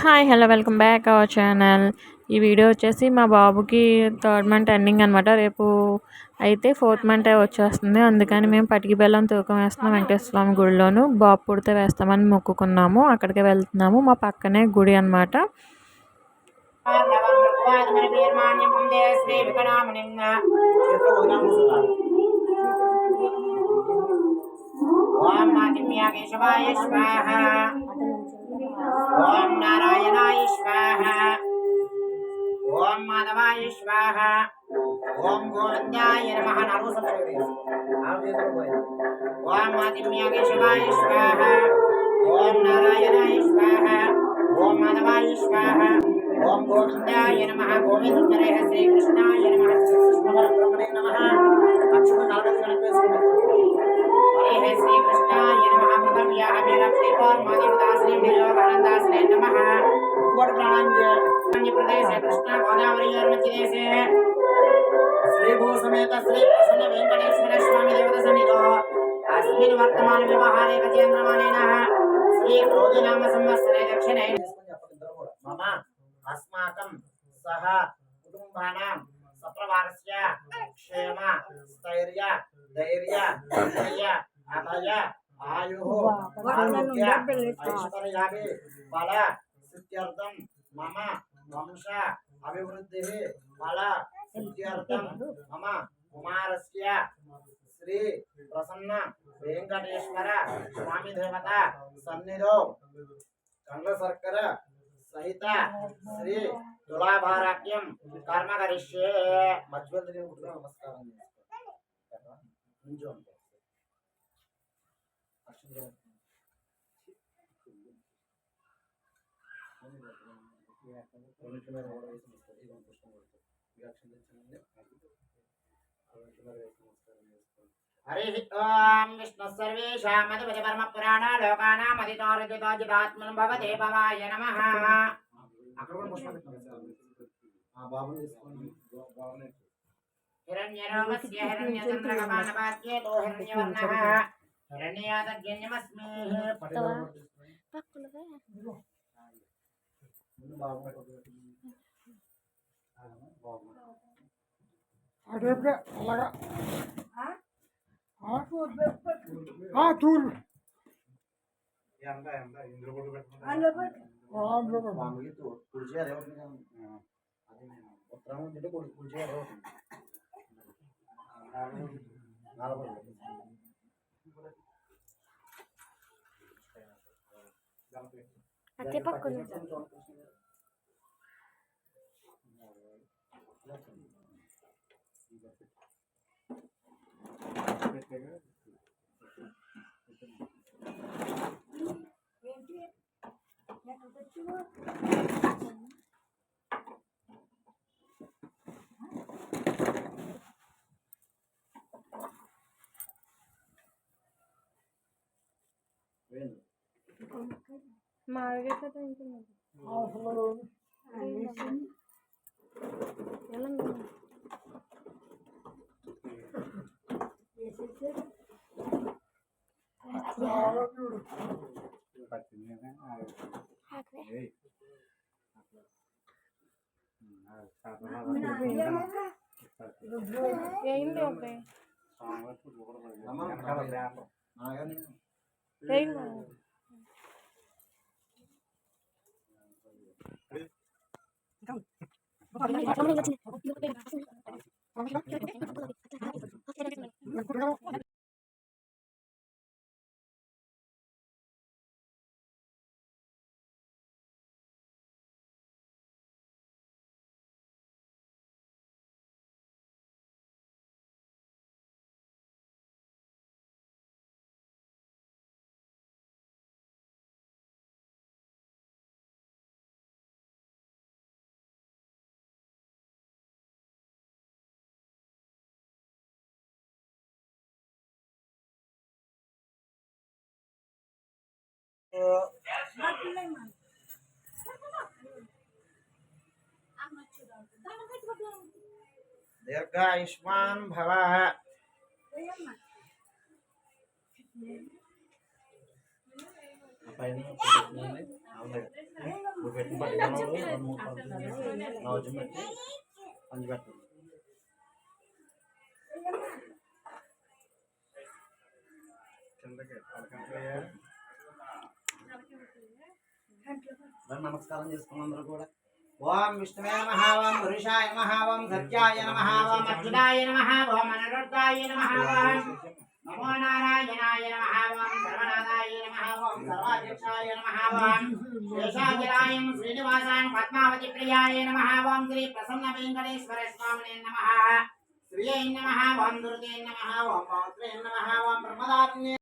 Hi hello welcome back our channel. ఈ video వచ్చేసి మా బాబుకి థర్డ్ మంత్ ఎండింగ్ అనమాట. రేపు అయితే ఫోర్త్ మంత్ వచ్చేస్తుంది. అందుకని మేము పటికి బెల్లం తూకం వేస్తున్నాం వెంకటేశ్వర స్వామి గుడిలోను. బాబు పుడితే వేస్తామని మొక్కుకున్నాము. అక్కడికి వెళ్తున్నాము. మా పక్కనే గుడి అనమాట. ఓం కేశవాయ స్వాహ. ఓం నారాయణాయ స్వాహ. ఓం మాధవాయ స్వాహ. ఓం గోవిందాయ నమః. ఓం కేశవాయ స్వాహ. ఓం నారాయణాయ స్వాహ. ఓం మాధవాయ స్వాహ. ఓం గోవిందాయ నమః. గోవిందరే శ్రీకృష్ణాయ నమః. కృష్ణ పరబ్రహ్మణే నమః. లక్ష్మణ నారద हरे श्री कृष्णाय नमः. प्रथम या अभिनव श्रीकोर माधवदासने विजयोगानंदासने नमः. कोट प्राणांजलि प्रदेश कृष्णा गोदावरी और मध्यदेशे श्री भू समेत श्री प्रसन्न वेंकटेश्वर स्वामी देवता सन्निधो अस्मिन् वर्तमान व्यवहारे गजेन्द्रमानेनः श्री क्रोधी नाम संवत्सरे दक्षिणे मम अस्माकं सह कुटुंबानां सप्रवारस्य क्षेम स्थैर्य धैर्य विजय अभय आयु आरोग्य ऐश्वर्याभि बल सिद्ध्यर्थं मम वंश अभिवृद्धिः बल सिद्ध्यर्थं मम कुमारस्य श्री प्रसन्न वेंकटेश्वर स्वामी देवता सन्निधौ चंद्रशर्कर सहित श्री तुलाभाराख्यं कर्म करिष्ये. मध्वंतरी नमस्कारं. हरि ओम विष्णु सर्वेषां मधुपति परम पुराण लोकानां अधितारजितो जितात्मनं भवते भवाय नमः. हिरण्यरोमस्य हिरण्यचन्द्रकपालपाद्ये तो हिरण्यवर्णः हिरण्ययातज्ञमस्मि. అదే పక్కన మాగే కదా ఉంటుంది. ఏంటి ఓకే दीर्घायुष्मान भव. నువ్వు పెట్టిన పట్టుకోవడం 2-3 పడుతుంది నవజం పెట్టి పంచి పెట్టండి నమస్కారం చేసుకున్న అందరూ కూడా ఓం విష్ణువే నమః ఓం పురుషాయ నమః ఓం సత్యాయ నమః ఓం అచ్యుతాయ నమః ఓం అనిరుద్ధాయ నమః ఓం నమో నారాయణాయ నమః ఓం సర్వనాథాయ నమః ఓం సర్వాధ్యక్షాయ నమః ఓం శేషాచలాయ శ్రీనివాసాయ పద్మావతి ప్రియాయ నమః ఓం శ్రీ ప్రసన్న వెంకటేశ్వర స్వామినే నమః శ్రీయై నమః ఓం దుర్గే నమః ఓం పౌత్రే నమః ఓం బ్రహ్మదాత్మ్యే